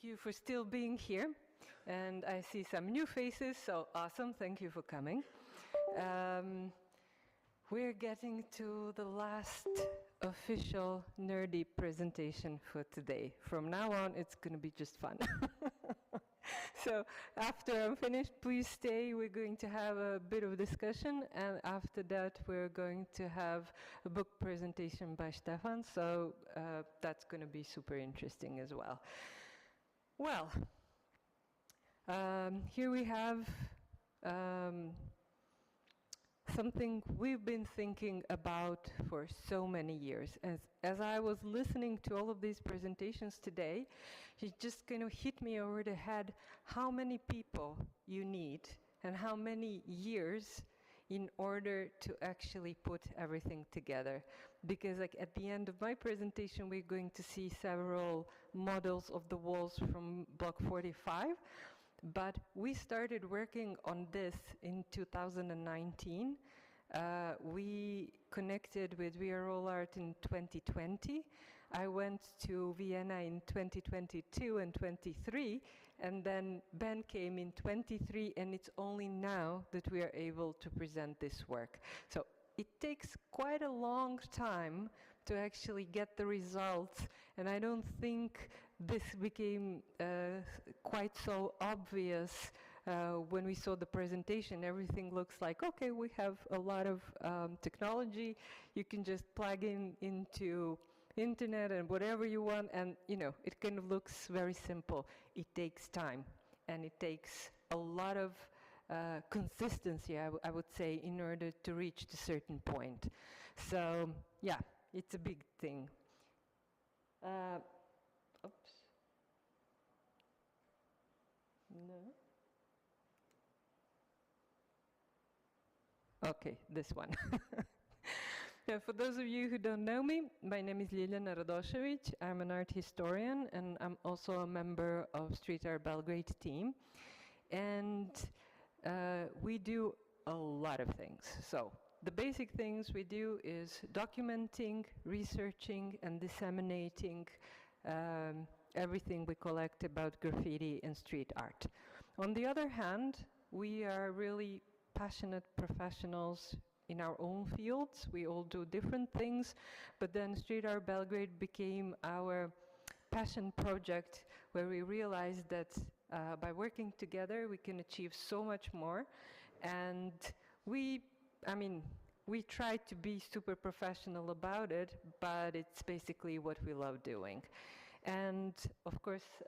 you for still being here. And I see some new faces, so awesome. Thank you for coming. We're getting to the last official nerdy presentation for today. From now on, it's going to be just fun. So after I'm finished, please stay. We're going to have a bit of discussion, and after that, we're going to have a book presentation by Stefan. So that's going to be super interesting as well. Well, here we have something we've been thinking about for so many years. As I was listening to all of these presentations today, it just kind of hit me over the head how many people you need and how many years in order to actually put everything together. Because like at the end of my presentation, we're going to see several models of the walls from Block 45. But we started working on this in 2019. We connected with VRHeritage in 2020. I went to Vienna in 2022 and 23, and then Ben came in 23, and it's only now that we are able to present this work. So it takes quite a long time to actually get the results, and I don't think this became quite so obvious when we saw the presentation. Everything looks like, okay, we have a lot of technology, you can just plug into internet and whatever you want, and you know, it kind of looks very simple. It takes time, and it takes a lot of consistency, I would say, in order to reach a certain point. So yeah, it's a big thing. Oops. No. Okay, this one. Yeah, for those of you who don't know me, my name is Ljiljana Radošević. I'm an art historian, and I'm also a member of Street Art Belgrade team. And we do a lot of things. So the basic things we do is documenting, researching, and disseminating everything we collect about graffiti and street art. On the other hand, we are really passionate professionals in our own fields. We all do different things, but then Street Art Belgrade became our passion project, where we realized that by working together, we can achieve so much more. And we try to be super professional about it, but it's basically what we love doing. And of course,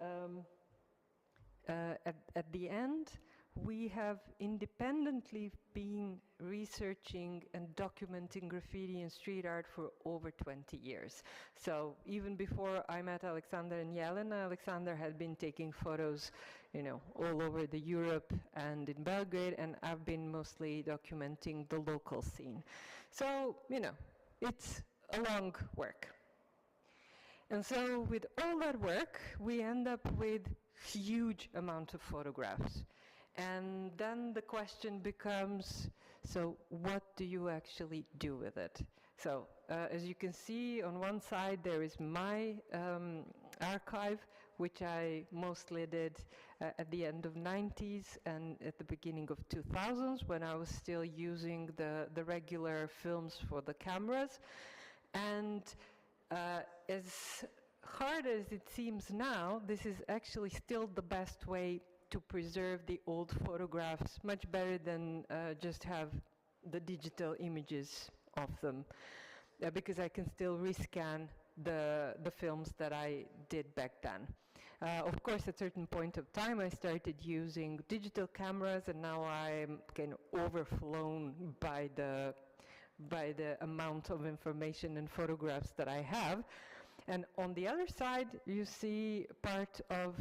at the end, we have independently been researching and documenting graffiti and street art for over 20 years. So even before I met Alexander and Ljiljana, Alexander had been taking photos, you know, all over the Europe and in Belgrade, and I've been mostly documenting the local scene. So, you know, it's a long work. And so with all that work, we end up with huge amount of photographs. And then the question becomes, so what do you actually do with it? So as you can see, on one side there is my archive, which I mostly did at the end of 90s and at the beginning of 2000s, when I was still using the regular films for the cameras. And as hard as it seems now, this is actually still the best way to preserve the old photographs, much better than just have the digital images of them, because I can still rescan the films that I did back then. Of course, at a certain point of time, I started using digital cameras, and now I'm kind of overflown by the amount of information and photographs that I have. And on the other side, you see part of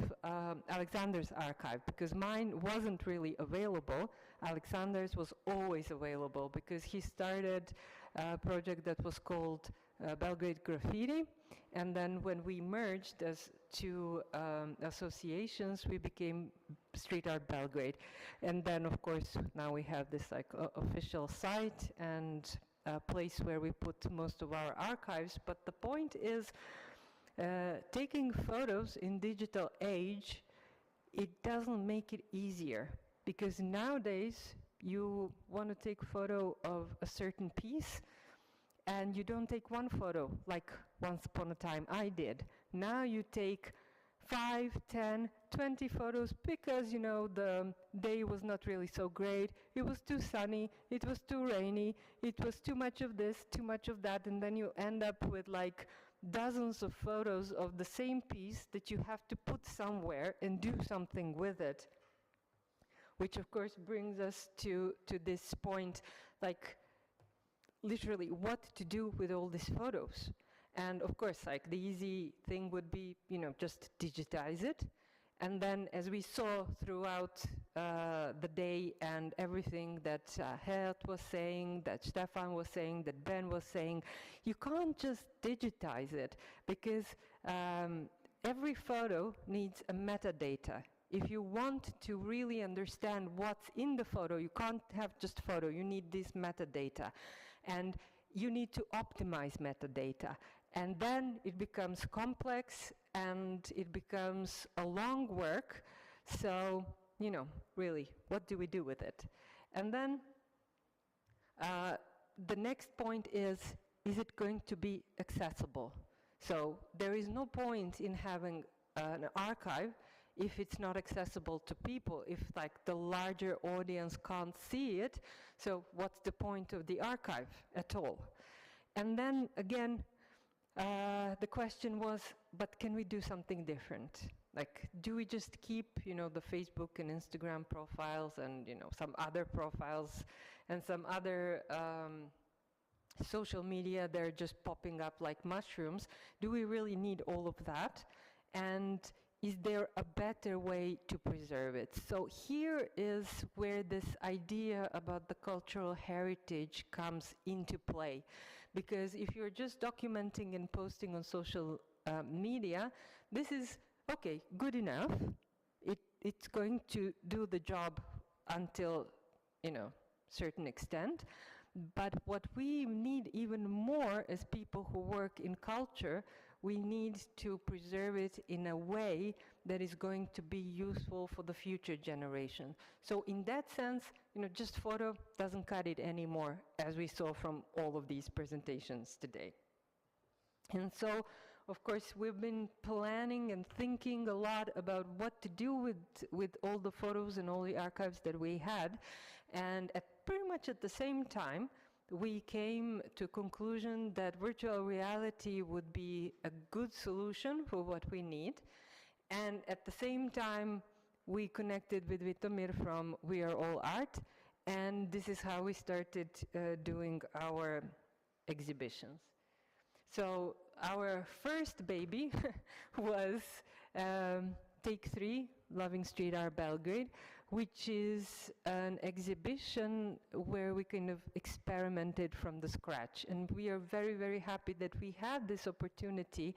Alexander's archive, because mine wasn't really available. Alexander's was always available, because he started a project that was called Belgrade Graffiti. And then when we merged as two associations, we became Street Art Belgrade. And then, of course, now we have this like official site and a place where we put most of our archives. But the point is, taking photos in digital age, it doesn't make it easier, because nowadays you want to take a photo of a certain piece and you don't take one photo like once upon a time I did. Now you take 5, 10, 20 photos because, you know, the day was not really so great, it was too sunny, it was too rainy, it was too much of this, too much of that, and then you end up with like dozens of photos of the same piece that you have to put somewhere and do something with it. Which of course brings us to this point, like literally what to do with all these photos. And of course, like the easy thing would be, you know, just digitize it. And then as we saw throughout the day and everything that Gert was saying, that Stefan was saying, that Ben was saying, you can't just digitize it, because every photo needs a metadata. If you want to really understand what's in the photo, you can't have just photo, you need this metadata. And you need to optimize metadata. And then it becomes complex and it becomes a long work. So, you know, really, what do we do with it? And then the next point is it going to be accessible? So there is no point in having an archive if it's not accessible to people, if like the larger audience can't see it. So what's the point of the archive at all? And then again, the question was, but can we do something different? Like, do we just keep, you know, the Facebook and Instagram profiles and, you know, some other profiles and some other social media, they're just popping up like mushrooms? Do we really need all of that? And is there a better way to preserve it? So here is where this idea about the cultural heritage comes into play. Because if you're just documenting and posting on social media, this is, okay, good enough. It's going to do the job until, you know, certain extent. But what we need even more as people who work in culture, we need to preserve it in a way that is going to be useful for the future generation. So in that sense, you know, just photo doesn't cut it anymore, as we saw from all of these presentations today. And so, of course, we've been planning and thinking a lot about what to do with all the photos and all the archives that we had. And pretty much at the same time, we came to a conclusion that virtual reality would be a good solution for what we need. And at the same time, we connected with Vitomir from We Are All Art, and this is how we started doing our exhibitions. So our first baby was Take 3, Loving Street Art Belgrade, which is an exhibition where we kind of experimented from the scratch. And we are very, very happy that we had this opportunity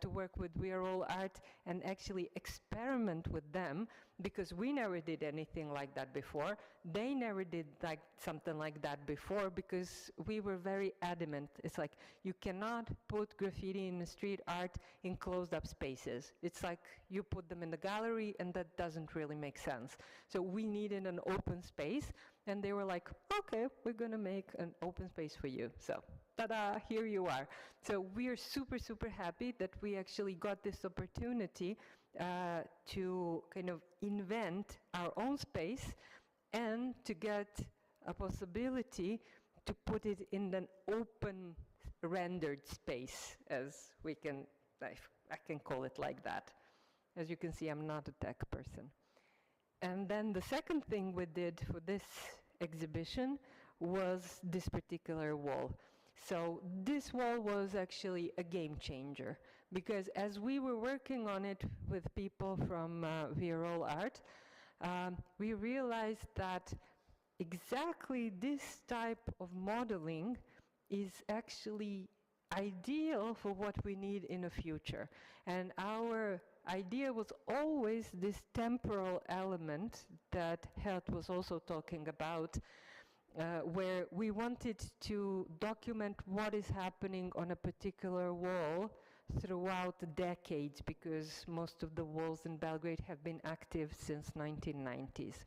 to work with We Are All Art and actually experiment with them, because we never did anything like that before. They never did like something like that before, because we were very adamant. It's like, you cannot put graffiti in street art in closed up spaces. It's like you put them in the gallery, and that doesn't really make sense. So we needed an open space, and they were like, okay, we're gonna make an open space for you. So ta-da, here you are. So we are super, super happy that we actually got this opportunity to kind of invent our own space and to get a possibility to put it in an open rendered space, as we can, I can call it like that. As you can see, I'm not a tech person. And then the second thing we did for this exhibition was this particular wall. So this wall was actually a game changer, because as we were working on it with people from We Are All Art, we realized that exactly this type of modeling is actually ideal for what we need in the future. And our idea was always this temporal element that Gert was also talking about, where we wanted to document what is happening on a particular wall throughout the decades, because most of the walls in Belgrade have been active since 1990s.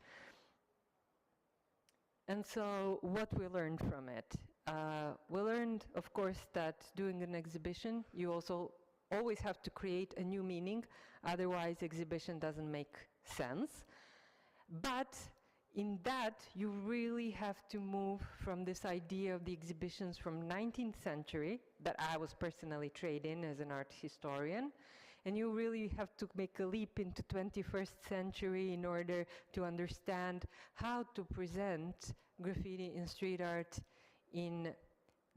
And so what we learned from it? We learned, of course, that doing an exhibition, you also always have to create a new meaning, otherwise exhibition doesn't make sense. But in that, you really have to move from this idea of the exhibitions from 19th century, that I was personally trained in as an art historian, and you really have to make a leap into 21st century in order to understand how to present graffiti in street art in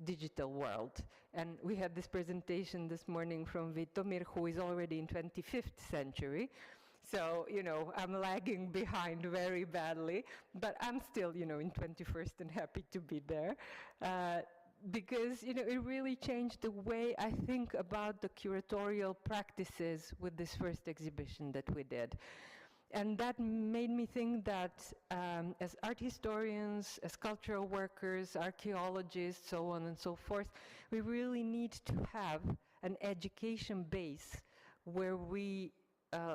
digital world. And we had this presentation this morning from Vitomir, who is already in 25th century. So, you know, I'm lagging behind very badly, but I'm still, you know, in 21st and happy to be there. Because, you know, it really changed the way I think about the curatorial practices with this first exhibition that we did. And that made me think that as art historians, as cultural workers, archaeologists, so on and so forth, we really need to have an education base where we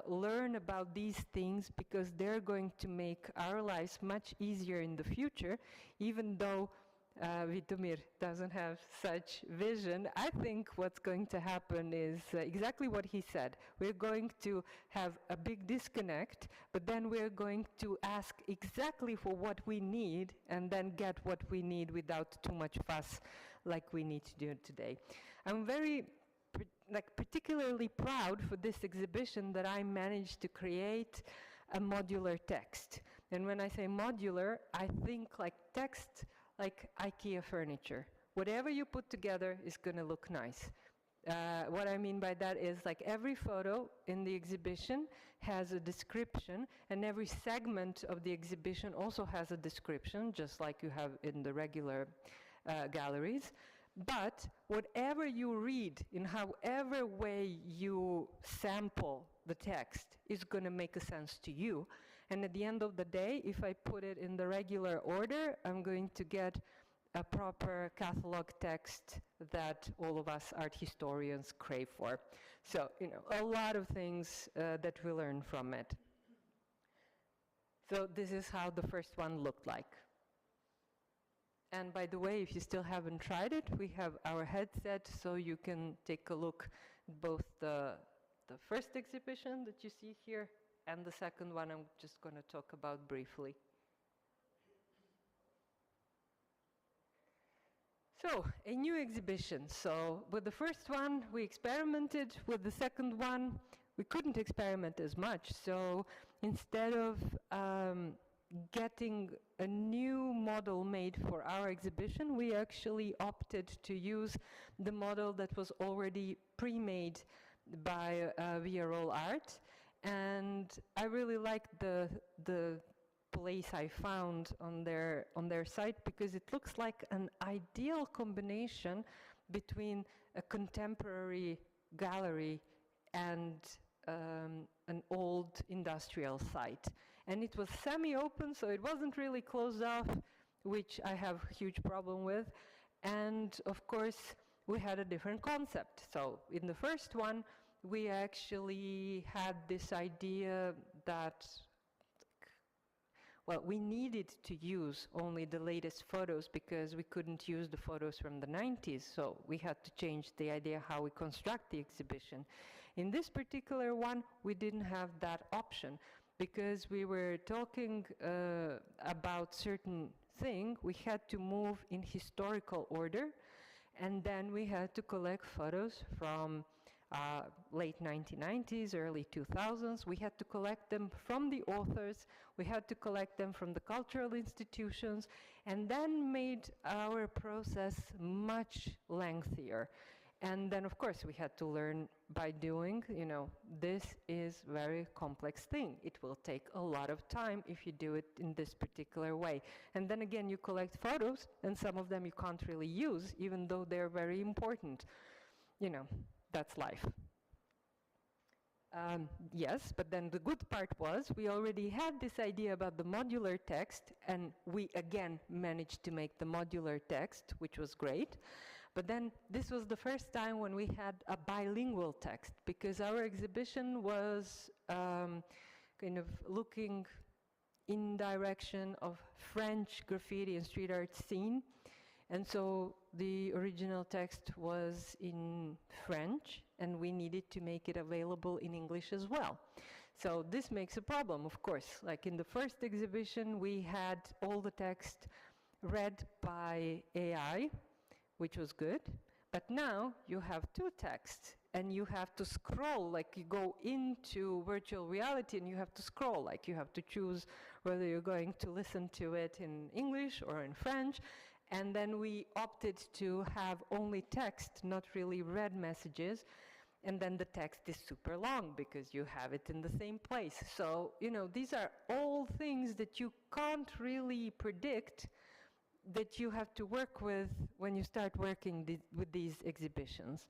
learn about these things, because they're going to make our lives much easier in the future, even though Vitomir doesn't have such vision. I think what's going to happen is exactly what he said. We're going to have a big disconnect, but then we're going to ask exactly for what we need and then get what we need without too much fuss like we need to do today. I'm very particularly proud for this exhibition that I managed to create a modular text. And when I say modular, I think like text like IKEA furniture. Whatever you put together is going to look nice. What I mean by that is like every photo in the exhibition has a description, and every segment of the exhibition also has a description, just like you have in the regular galleries. But whatever you read, in however way you sample the text, is going to make a sense to you. And at the end of the day, if I put it in the regular order, I'm going to get a proper catalog text that all of us art historians crave for. So, you know, a lot of things that we learn from it. So this is how the first one looked like. And by the way, if you still haven't tried it, we have our headset, so you can take a look at both the first exhibition that you see here and the second one I'm just going to talk about briefly. So, a new exhibition. So, with the first one, we experimented. With the second one, we couldn't experiment as much. So, instead of getting a new model made for our exhibition, we actually opted to use the model that was already pre-made by VRHeritage. And I really liked the place I found on their site, because it looks like an ideal combination between a contemporary gallery and an old industrial site. And it was semi-open, so it wasn't really closed off, which I have a huge problem with. And of course, we had a different concept. So in the first one, we actually had this idea that, well, we needed to use only the latest photos because we couldn't use the photos from the 90s, so we had to change the idea how we construct the exhibition. In this particular one, we didn't have that option because we were talking about certain thing. We had to move in historical order, and then we had to collect photos from late 1990s, early 2000s. We had to collect them from the authors, we had to collect them from the cultural institutions, and then made our process much lengthier. And then, of course, we had to learn by doing. You know, this is a very complex thing. It will take a lot of time if you do it in this particular way. And then again, you collect photos, and some of them you can't really use, even though they're very important. You know, that's life. Yes, but then the good part was we already had this idea about the modular text, and we again managed to make the modular text, which was great. But then this was the first time when we had a bilingual text, because our exhibition was kind of looking in direction of French graffiti and street art scene. And so the original text was in French, and we needed to make it available in English as well. So this makes a problem, of course. Like in the first exhibition, we had all the text read by AI, which was good. But now you have two texts, and you have to scroll, like you go into virtual reality and you have to scroll, like you have to choose whether you're going to listen to it in English or in French. And then we opted to have only text, not really read messages. And then the text is super long because you have it in the same place. So, you know, these are all things that you can't really predict, that you have to work with when you start working with these exhibitions.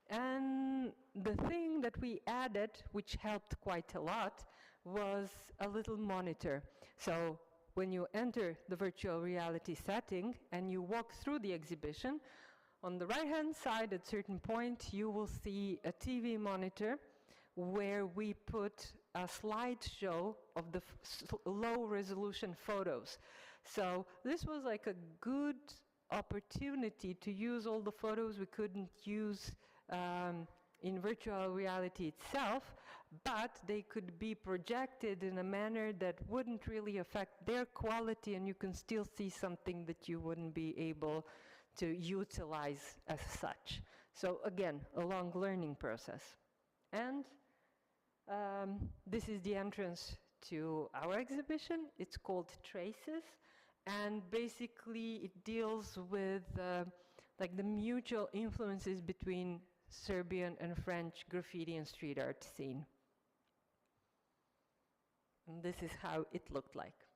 And the thing that we added, which helped quite a lot, was a little monitor. So when you enter the virtual reality setting and you walk through the exhibition, on the right-hand side at a certain point you will see a TV monitor where we put a slideshow of the low-resolution photos. So this was like a good opportunity to use all the photos we couldn't use in virtual reality itself, but they could be projected in a manner that wouldn't really affect their quality, and you can still see something that you wouldn't be able to utilize as such. So again, a long learning process. And this is the entrance to our exhibition. It's called Traces, and basically it deals with like the mutual influences between Serbian and French graffiti and street art scene. And this is how it looked like.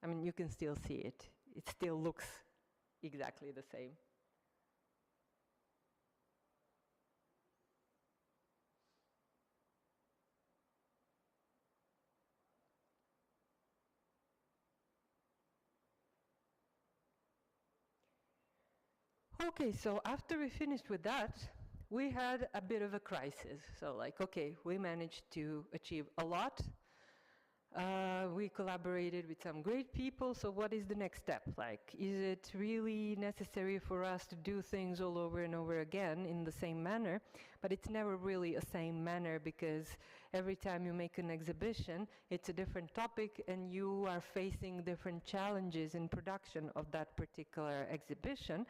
I mean, you can still see it. It still looks exactly the same. Okay, so after we finished with that, we had a bit of a crisis. So like, okay, we managed to achieve a lot. We collaborated with some great people, so what is the next step? Like, is it really necessary for us to do things all over and over again in the same manner? But it's never really a same manner, because every time you make an exhibition, it's a different topic and you are facing different challenges in production of that particular exhibition.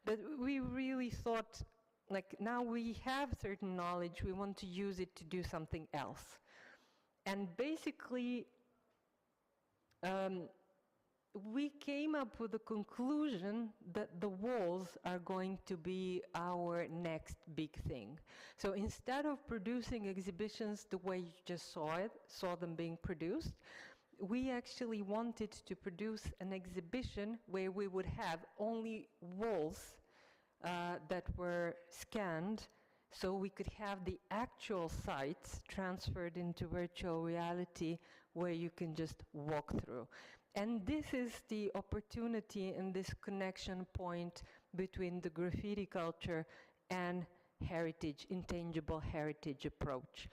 But we really thought, like, now we have certain knowledge, we want to use it to do something else. And basically, we came up with the conclusion that the walls are going to be our next big thing. So instead of producing exhibitions the way you just saw them being produced, we actually wanted to produce an exhibition where we would have only walls that were scanned, so we could have the actual sites transferred into virtual reality where you can just walk through. And this is the opportunity and this connection point between the graffiti culture and heritage, intangible heritage approach.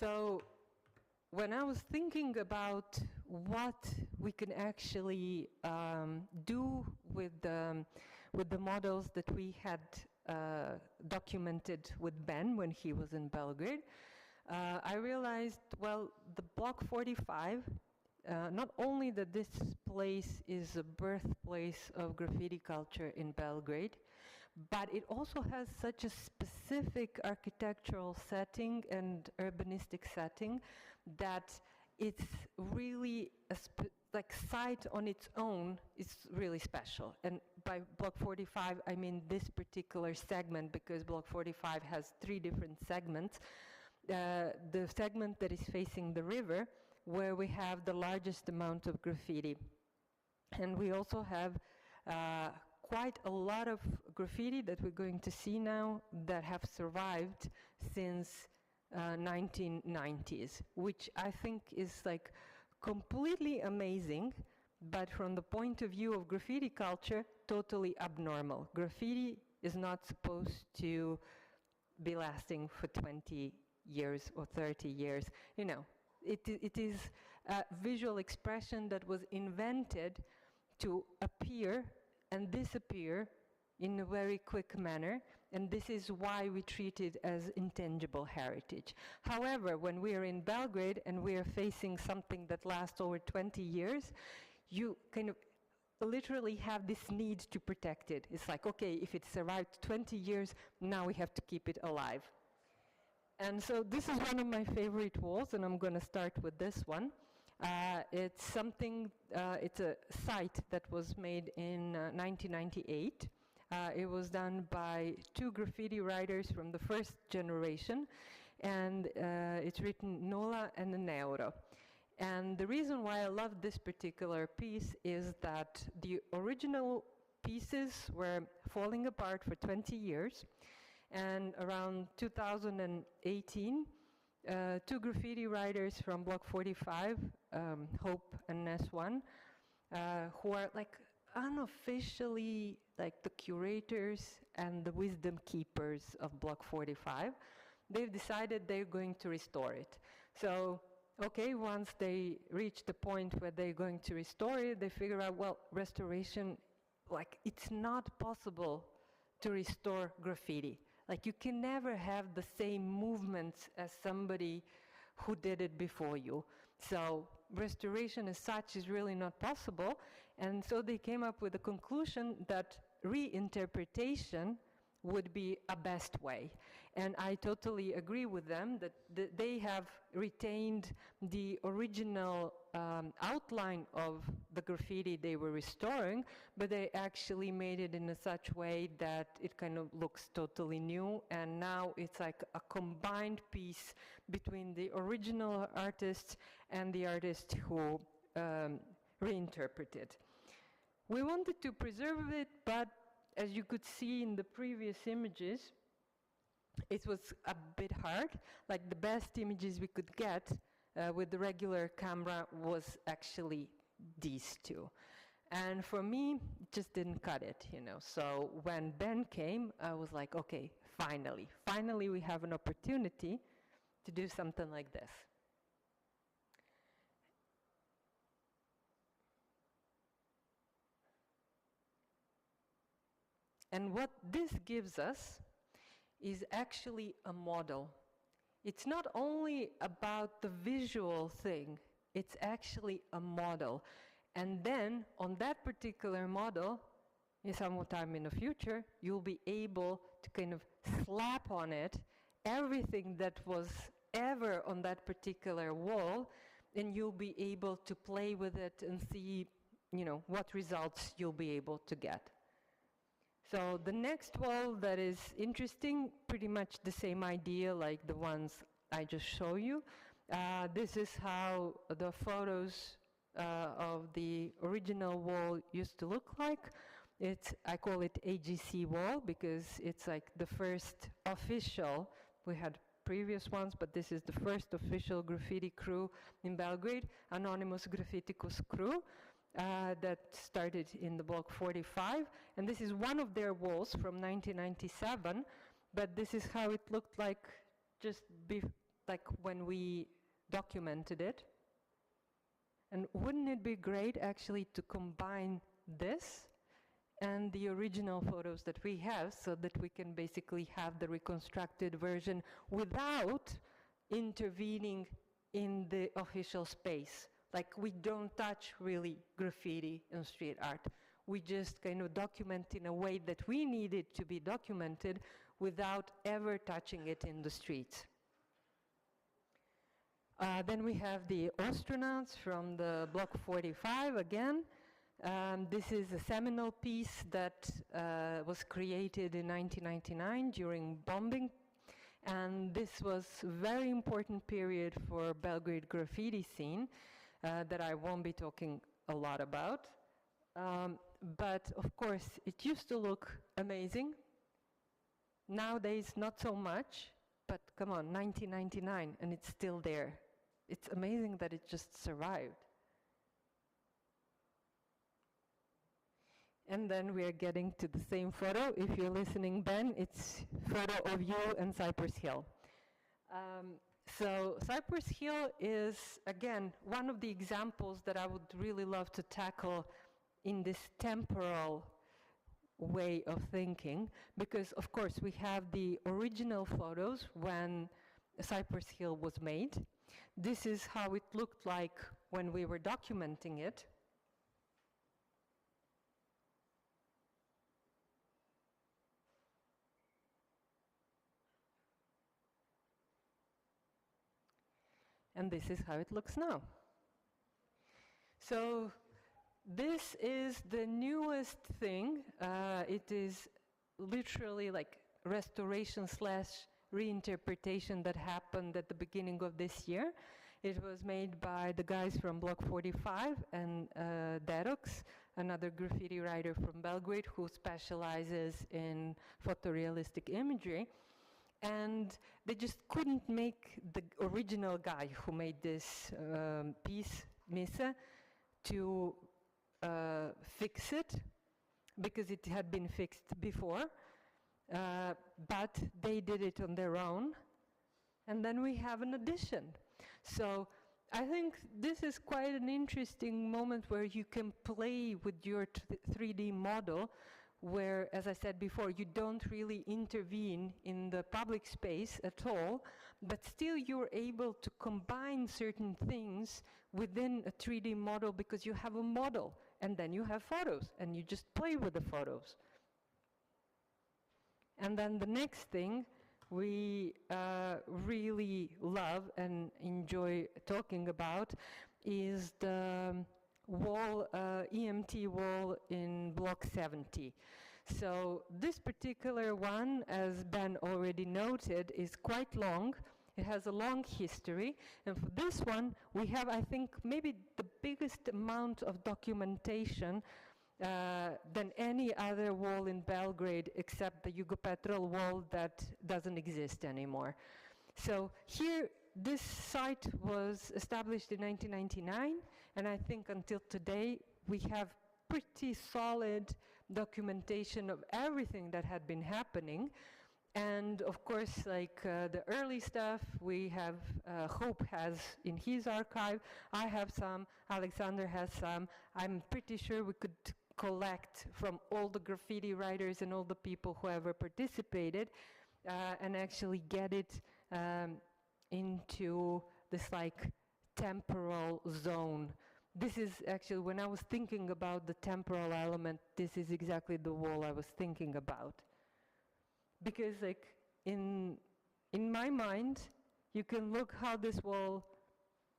So when I was thinking about what we can actually do with the models that we had documented with Ben when he was in Belgrade, I realized, well, the Block 45, not only that this place is a birthplace of graffiti culture in Belgrade, but it also has such a specific architectural setting and urbanistic setting that it's really like site on its own is really special. And by Block 45, I mean this particular segment, because Block 45 has 3 different segments. The segment that is facing the river, where we have the largest amount of graffiti. And we also have quite a lot of graffiti that we're going to see now that have survived since 1990s, which I think is like completely amazing, but from the point of view of graffiti culture, totally abnormal. Graffiti is not supposed to be lasting for 20 years or 30 years. You know, it is a visual expression that was invented to appear and disappear in a very quick manner, and this is why we treat it as intangible heritage. However, when we are in Belgrade and we are facing something that lasts over 20 years, you kind of literally have this need to protect it. It's like, okay, if it survived 20 years, now we have to keep it alive. And so this is one of my favorite walls, and I'm going to start with this one. It's something, it's a site that was made in 1998. It was done by two graffiti writers from the first generation, and it's written Nola and Neuro. And the reason why I love this particular piece is that the original pieces were falling apart for 20 years, and around 2018, two graffiti writers from Block 45, Hope and Ness1, who are like unofficially like the curators and the wisdom keepers of Block 45, they've decided they're going to restore it. So, okay, once they reach the point where they're going to restore it, they figure out, well, restoration, like, it's not possible to restore graffiti. Like, you can never have the same movements as somebody who did it before you. So restoration as such is really not possible. And so they came up with the conclusion that reinterpretation would be a best way. And I totally agree with them that they have retained the original outline of the graffiti they were restoring, but they actually made it in a such way that it kind of looks totally new, and now it's like a combined piece between the original artist and the artist who reinterpreted. We wanted to preserve it, but as you could see in the previous images, it was a bit hard. Like, the best images we could get with the regular camera was actually these two. And for me, it just didn't cut it, you know. So when Ben came, I was like, okay, finally we have an opportunity to do something like this. And what this gives us is actually a model. It's not only about the visual thing, it's actually a model. And then, on that particular model, in some time in the future, you'll be able to kind of slap on it everything that was ever on that particular wall, and you'll be able to play with it and see, you know, what results you'll be able to get. So the next wall that is interesting, pretty much the same idea like the ones I just showed you. This is how the photos of the original wall used to look like. I call it AGC wall because it's like the first official, we had previous ones, but this is the first official graffiti crew in Belgrade, Anonymous Graffiticus crew. That started in the Block 45, and this is one of their walls from 1997, but this is how it looked like just like when we documented it. And wouldn't it be great actually to combine this and the original photos that we have so that we can basically have the reconstructed version without intervening in the official space? Like, we don't touch really graffiti and street art. We just kind of document in a way that we need it to be documented without ever touching it in the streets. Then we have the astronauts from the Block 45 again. This is a seminal piece that was created in 1999 during bombing. And this was a very important period for Belgrade graffiti scene. That I won't be talking a lot about. But of course, it used to look amazing. Nowadays, not so much, but come on, 1999, and it's still there. It's amazing that it just survived. And then we are getting to the same photo. If you're listening, Ben, it's photo of you and Cypress Hill. So Cypress Hill is, again, one of the examples that I would really love to tackle in this temporal way of thinking, because of course we have the original photos when Cypress Hill was made. This is how it looked like when we were documenting it. And this is how it looks now. So this is the newest thing. It is literally like restoration / reinterpretation that happened at the beginning of this year. It was made by the guys from Block 45 and Derox, another graffiti writer from Belgrade who specializes in photorealistic imagery. And they just couldn't make the original guy who made this piece, Misa, to fix it, because it had been fixed before, but they did it on their own, and then we have an addition. So I think this is quite an interesting moment where you can play with your 3D model, where, as I said before, you don't really intervene in the public space at all, but still you're able to combine certain things within a 3D model because you have a model, and then you have photos, and you just play with the photos. And then the next thing we really love and enjoy talking about is the wall, EMT wall in Block 70. So this particular one, as Ben already noted, is quite long. It has a long history, and for this one, we have, I think, maybe the biggest amount of documentation than any other wall in Belgrade, except the Jugopetrol wall that doesn't exist anymore. So here, this site was established in 1999, and I think until today, we have pretty solid documentation of everything that had been happening. And of course, like the early stuff, we have, Hope has in his archive, I have some, Alexander has some. I'm pretty sure we could collect from all the graffiti writers and all the people who ever participated and actually get it into this like temporal zone. This is actually, when I was thinking about the temporal element, this is exactly the wall I was thinking about. Because like in my mind, you can look how this wall,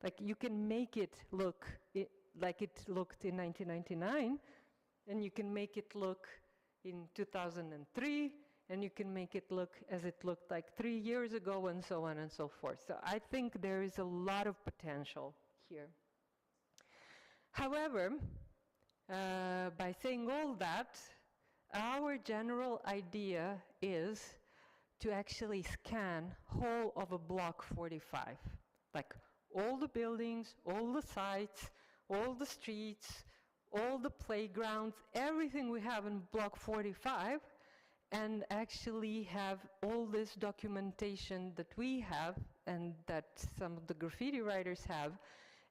like you can make it look like it looked in 1999, and you can make it look in 2003, and you can make it look as it looked like 3 years ago, and so on and so forth. So I think there is a lot of potential here. However, by saying all that, our general idea is to actually scan whole of a Block 45, like all the buildings, all the sites, all the streets, all the playgrounds, everything we have in Block 45, and actually have all this documentation that we have and that some of the graffiti writers have,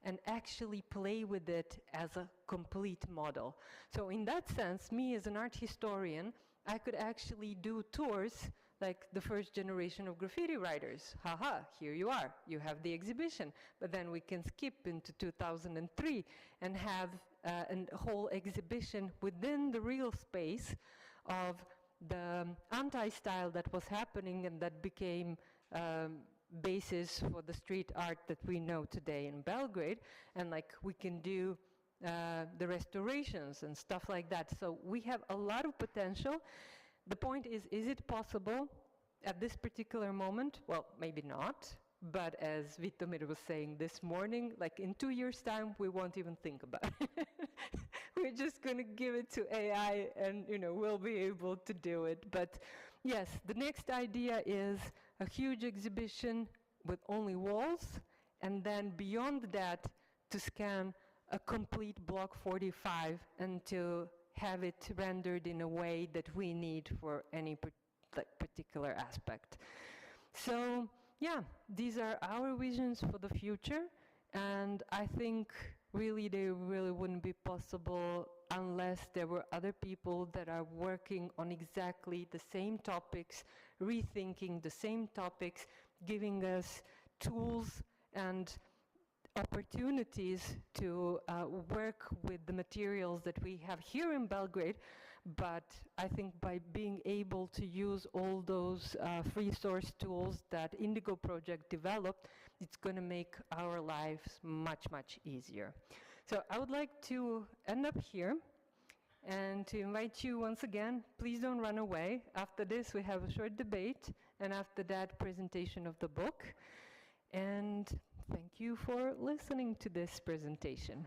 and actually play with it as a complete model. So in that sense, me as an art historian, I could actually do tours like the first generation of graffiti writers. Haha, here you are, you have the exhibition. But then we can skip into 2003 and have a whole exhibition within the real space of the anti-style that was happening and that became basis for the street art that we know today in Belgrade, and like we can do the restorations and stuff like that. So we have a lot of potential. The point is it possible at this particular moment? Well, maybe not, but as Vitomir was saying this morning, like in 2 years' time, we won't even think about it. We're just going to give it to AI and, you know, we'll be able to do it. But yes, the next idea is a huge exhibition with only walls, and then beyond that, to scan a complete Block 45 and to have it rendered in a way that we need for any particular aspect. So yeah, these are our visions for the future, and I think really they really wouldn't be possible unless there were other people that are working on exactly the same topics, rethinking the same topics, giving us tools and opportunities to work with the materials that we have here in Belgrade. But I think by being able to use all those free source tools that Indigo Project developed, it's going to make our lives much, much easier. So I would like to end up here and to invite you once again, please don't run away. After this we have a short debate, and after that presentation of the book. And thank you for listening to this presentation.